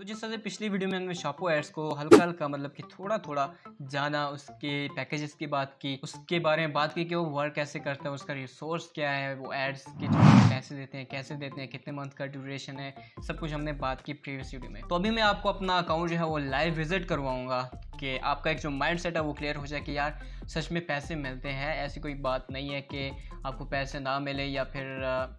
तो जिस तरह से पिछली वीडियो में हमने शॉपो एड्स को हल्का हल्का मतलब कि थोड़ा थोड़ा जाना, उसके पैकेजेस की बात की, उसके बारे में बात की कि वो वर्क कैसे करता है, उसका रिसोर्स क्या है, वो एड्स के जो पैसे देते हैं कैसे देते हैं, कितने मंथ का ड्यूरेशन है, सब कुछ हमने बात की प्रीवियस वीडियो में। तो अभी मैं आपको अपना अकाउंट जो है वो लाइव विजिट करवाऊंगा कि आपका एक जो माइंड सेट है वो क्लियर हो जाए कि यार सच में पैसे मिलते हैं। ऐसी कोई बात नहीं है कि आपको पैसे ना मिले या फिर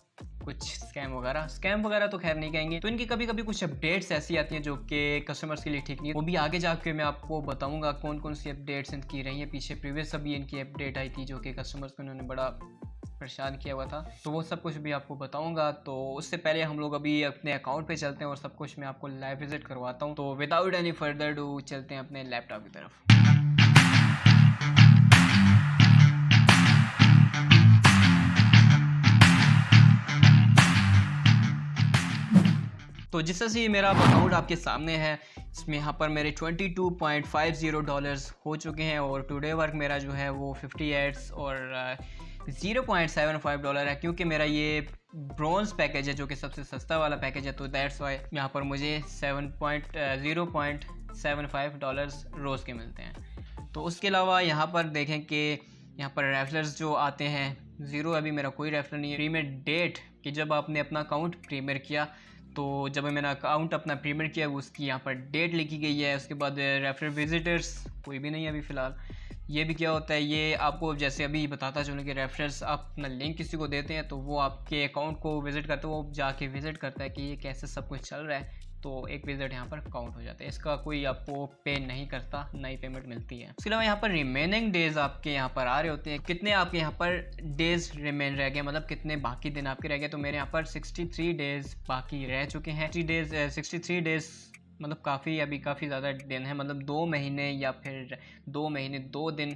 कुछ स्कैम वगैरह तो खैर नहीं कहेंगे। तो इनकी कभी कभी कुछ अपडेट्स ऐसी आती हैं जो कि कस्टमर्स के लिए ठीक नहीं है। वो भी आगे जाके मैं आपको बताऊंगा कौन कौन सी अपडेट्स इनकी रही हैं। पीछे प्रीवियस अभी इनकी अपडेट आई थी जो कि कस्टमर्स को इन्होंने बड़ा परेशान किया हुआ था, तो वो सब कुछ भी आपको बताऊंगा। तो उससे पहले हम लोग अभी अपने अकाउंट पे चलते हैं और सब कुछ मैं आपको लाइव विजिट करवाता हूँ। तो विदाउट एनी फर्दर डू चलते हैं अपने लैपटॉप की तरफ। तो जिस तरह से मेरा अकाउंट आपके सामने है, इसमें यहाँ पर मेरे $22.50 हो चुके हैं और टुडे वर्क मेरा जो है वो 50 एड्स और $0.75 है, क्योंकि मेरा ये ब्रॉन्ज पैकेज है जो कि सबसे सस्ता वाला पैकेज है। तो दैट्स वाई यहाँ पर मुझे $0.75 रोज़ के मिलते हैं। तो उसके अलावा यहाँ पर देखें कि यहाँ पर रेफरल्स जो आते हैं ज़ीरो, अभी मेरा कोई रेफरल नहीं है। प्रीमियर डेट कि जब आपने अपना अकाउंट प्रीमियर किया, तो जब मैंने अकाउंट अपना प्रीमियर किया उसकी यहाँ पर डेट लिखी गई है। उसके बाद रेफरल विजिटर्स कोई भी नहीं है अभी फ़िलहाल। ये भी क्या होता है, ये आपको जैसे अभी बताता चलूँ कि रेफरेंस आप अपना लिंक किसी को देते हैं तो वो आपके अकाउंट को विज़िट करते हैं, वो जाके विज़िट करता है कि ये कैसे सब कुछ चल रहा है, तो एक विज़िट यहाँ पर काउंट हो जाता है। इसका कोई आपको पे नहीं करता, नई पेमेंट मिलती है। उसके अलावा यहाँ पर रिमेनिंग डेज़ आपके यहाँ पर आ रहे होते हैं, कितने आपके यहाँ पर डेज़ रिमेन रह गए, मतलब कितने बाकी दिन आपके रह गए। तो मेरे यहाँ पर 63 डेज़ बाकी रह चुके हैं। 63 डेज़ मतलब काफ़ी ज़्यादा दिन है, मतलब 2 महीने या फिर 2 महीने 2 दिन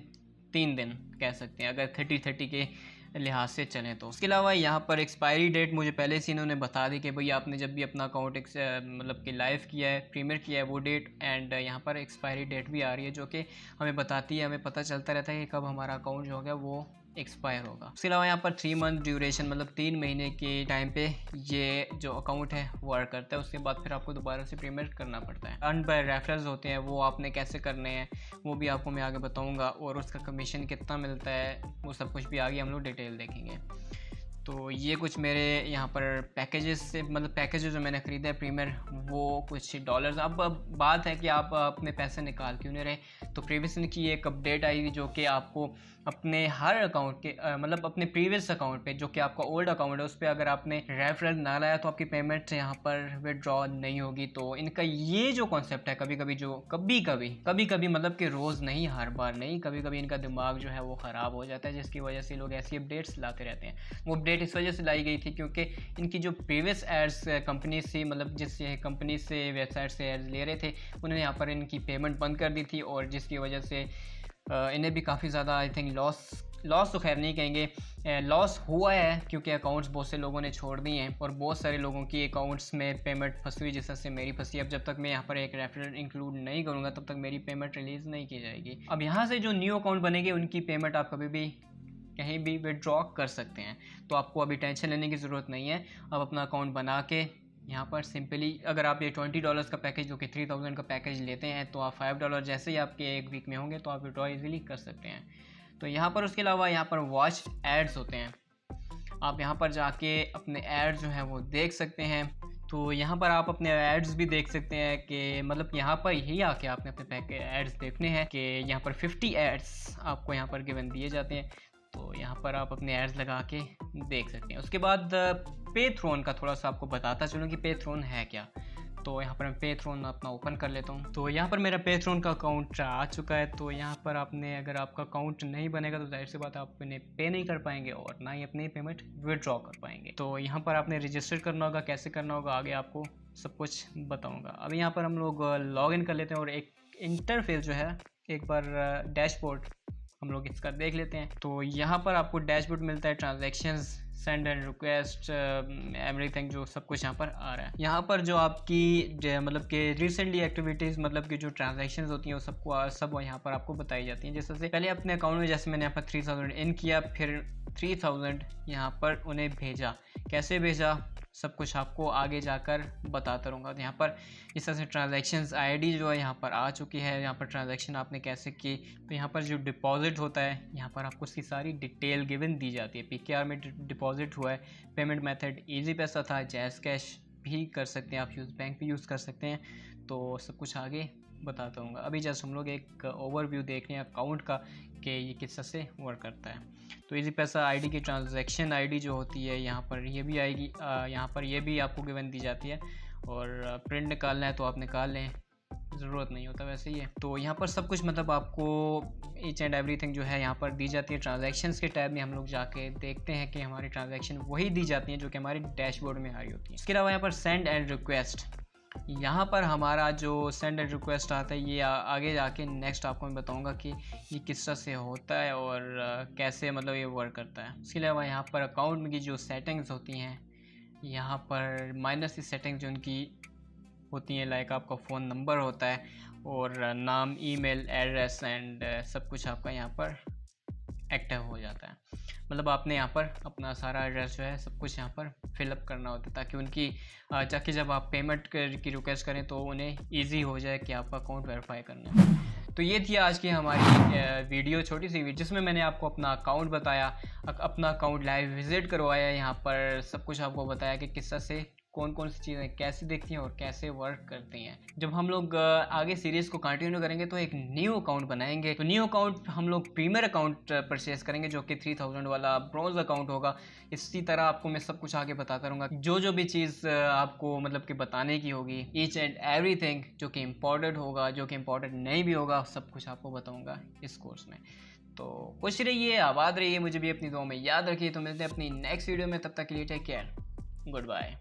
3 दिन कह सकते हैं अगर 30 के लिहाज से चलें तो। उसके अलावा यहाँ पर एक्सपायरी डेट मुझे पहले से इन्होंने बता दी कि भाई आपने जब भी अपना अकाउंट मतलब कि लाइव किया है, प्रीमियर किया है, वो डेट एंड यहाँ पर एक्सपायरी डेट भी आ रही है जो कि हमें बताती है, हमें पता चलता रहता है कि कब हमारा अकाउंट जो हो गया वो एक्सपायर होगा। उसके अलावा यहाँ पर 3 मंथ ड्यूरेशन मतलब 3 महीने के टाइम पे ये जो अकाउंट है वर्क करता है। उसके बाद फिर आपको दोबारा से प्रीमियर करना पड़ता है। अर्न बाय रेफरल्स होते हैं, वो आपने कैसे करने हैं वो भी आपको मैं आगे बताऊंगा, और उसका कमीशन कितना मिलता है वो सब कुछ भी आगे हम लोग डिटेल देखेंगे। तो ये कुछ मेरे यहाँ पर पैकेजेस से मतलब पैकेजेस जो मैंने ख़रीदा है प्रीमियर वो कुछ डॉलर्स। अब बात है कि आप अपने पैसे निकाल क्यों नहीं रहे। तो प्रीवियस की एक अपडेट आई थी जो कि आपको अपने हर अकाउंट के मतलब अपने प्रीवियस अकाउंट पे जो कि आपका ओल्ड अकाउंट है उस पर अगर आपने रेफरल ना लाया तो आपकी पेमेंट यहाँ पर विड्रॉ नहीं होगी। तो इनका ये जो कॉन्सेप्ट है कभी कभी मतलब कि रोज़ नहीं, हर बार नहीं, कभी कभी इनका दिमाग जो है वो ख़राब हो जाता है, जिसकी वजह से लोग ऐसी अपडेट्स लाते रहते हैं। वो अपडेट इस वजह से लाई गई थी क्योंकि इनकी जो प्रीवियस एड्स कंपनी से मतलब जिस कंपनी से वेबसाइट से एड्स ले रहे थे उन्होंने यहाँ पर इनकी पेमेंट बंद कर दी थी, और जिसकी वजह से इन्हें भी काफ़ी ज़्यादा आई थिंक लॉस तो खैर नहीं कहेंगे, लॉस हुआ है क्योंकि अकाउंट्स बहुत से लोगों ने छोड़ दिए हैं और बहुत सारे लोगों की अकाउंट्स में पेमेंट फंसी हुई, जिस तरह से मेरी फंसी। अब जब तक मैं यहाँ पर एक रेफरल इंक्लूड नहीं करूँगा तब तक मेरी पेमेंट रिलीज़ नहीं की जाएगी। अब यहाँ से जो न्यू अकाउंट बनेगी उनकी पेमेंट आप कभी भी कहीं भी विड्रॉ कर सकते हैं, तो आपको अभी टेंशन लेने की ज़रूरत नहीं है। अब अपना अकाउंट बना के यहाँ पर सिंपली अगर आप ये $20 का पैकेज जो कि 3000 का पैकेज लेते हैं तो आप $5 जैसे ही आपके एक वीक में होंगे तो आप विड्रॉ इजीली कर सकते हैं। तो यहाँ पर उसके अलावा यहाँ पर वॉच एड्स होते हैं, आप यहाँ पर जाके अपने एड्स जो हैं वो देख सकते हैं। तो यहाँ पर आप अपने एड्स भी देख सकते हैं कि मतलब यहाँ पर यही आके आपने अपने एड्स देखने हैं कि यहाँ पर 50 एड्स आपको यहाँ पर गिवन दिए जाते हैं। तो यहाँ पर आप अपने एड्स लगा के देख सकते हैं। उसके बाद पेथ्रोन का थोड़ा सा आपको बताता चलूँ कि पेथ्रोन है क्या। तो यहाँ पर मैं पेथ्रोन अपना ओपन कर लेता हूँ। तो यहाँ पर मेरा पेथ्रोन का अकाउंट आ चुका है। तो यहाँ पर आपने अगर आपका अकाउंट नहीं बनेगा तो जाहिर सी बात आप इन्हें पे नहीं कर पाएंगे और ना ही अपनी पेमेंट विड्रॉ कर पाएंगे। तो यहाँ पर आपने रजिस्टर करना होगा, कैसे करना होगा आगे आपको सब कुछ बताऊँगा। अभी यहाँ पर हम लोग लॉग इन कर लेते हैं और एक इंटरफेस जो है एक बार डैशबोर्ड हम लोग इसका देख लेते हैं। तो यहाँ पर आपको डैशबोर्ड मिलता है, transactions, send and request, everything जो सब कुछ यहाँ पर आ रहा है। यहाँ पर जो आपकी मतलब कि रिसेंटली एक्टिविटीज़ मतलब कि जो ट्रांजैक्शंस होती हैं वो सब यहाँ पर आपको बताई जाती हैं। जैसे पहले अपने अकाउंट में जैसे मैंने यहाँ पर 3000 इन किया, फिर 3000 यहाँ पर उन्हें भेजा, कैसे भेजा सब कुछ आपको आगे जाकर बताता रहूँगा। तो यहाँ पर इस तरह से ट्रांजैक्शंस आईडी जो है यहाँ पर आ चुकी है। यहाँ पर ट्रांजैक्शन आपने कैसे की, तो यहाँ पर जो डिपॉजिट होता है यहाँ पर आपको उसकी सारी डिटेल गिवन दी जाती है। PKR में डिपॉजिट हुआ है, पेमेंट मेथड ईजी पैसा था, जैज़ कैश भी कर सकते हैं आप, यूज़ बैंक भी यूज़ कर सकते हैं। तो सब कुछ आगे बताता हूँ। अभी जस्ट हम लोग एक ओवरव्यू देख रहे हैं अकाउंट का कि ये किस तरह से वर्क करता है। तो इजी पैसा आईडी की ट्रांजैक्शन आईडी जो होती है यहाँ पर ये भी आएगी, यहाँ पर ये भी आपको गिवन दी जाती है। और प्रिंट निकालना है तो आप निकाल लें, ज़रूरत नहीं होता वैसे ही है। तो यहाँ पर सब कुछ मतलब आपको ईच एंड एवरीथिंग जो है यहाँ पर दी जाती है। ट्रांजैक्शंस के टैब में हम लोग जाके देखते हैं कि हमारी ट्रांजैक्शन वही दी जाती हैं जो कि हमारे डैशबोर्ड में आ रही होती है। इसके अलावा यहाँ पर सेंड एंड रिक्वेस्ट, यहाँ पर हमारा जो सेंड एंड रिक्वेस्ट आता है ये आगे जाके नेक्स्ट आपको मैं बताऊंगा कि ये किस तरह से होता है और कैसे मतलब ये वर्क करता है। इसके अलावा यहाँ पर अकाउंट में की जो सेटिंग्स होती हैं यहाँ पर माइनस की सेटिंग्स जो उनकी होती हैं, लाइक आपका फ़ोन नंबर होता है और नाम, ईमेल एड्रेस एंड सब कुछ आपका यहाँ पर एक्टिव हो जाता है। मतलब आपने यहाँ पर अपना सारा एड्रेस जो है सब कुछ यहाँ पर फिलअप करना होता है ताकि उनकी जाके जब आप पेमेंट की रिक्वेस्ट करें तो उन्हें इजी हो जाए कि आपका अकाउंट वेरीफाई करना है। तो ये थी आज की हमारी वीडियो, छोटी सी वीडियो जिसमें मैंने आपको अपना अकाउंट बताया, अपना अकाउंट लाइव विजिट करवाया, यहाँ पर सब कुछ आपको बताया कि किस तरह से कौन कौन सी चीज़ें कैसे दिखती हैं और कैसे वर्क करती हैं। जब हम लोग आगे सीरीज़ को कंटिन्यू करेंगे तो एक न्यू अकाउंट बनाएंगे। तो न्यू अकाउंट हम लोग प्रीमियर अकाउंट परचेस करेंगे जो कि 3000 वाला ब्रोंज अकाउंट होगा। इसी तरह आपको मैं सब कुछ आगे बताता रहूँगा, जो भी चीज़ आपको मतलब कि बताने की होगी, ईच एंड एवरीथिंग जो कि इम्पोर्टेंट होगा, जो कि इम्पोर्टेंट नहीं भी होगा, सब कुछ आपको बताऊँगा इस कोर्स में। तो खुश रहिए, आबाद रहिए, मुझे भी अपनी दुआ में याद रखिए। तो मिलते हैं अपनी नेक्स्ट वीडियो में, तब तक के लिए टेक केयर, गुड बाय।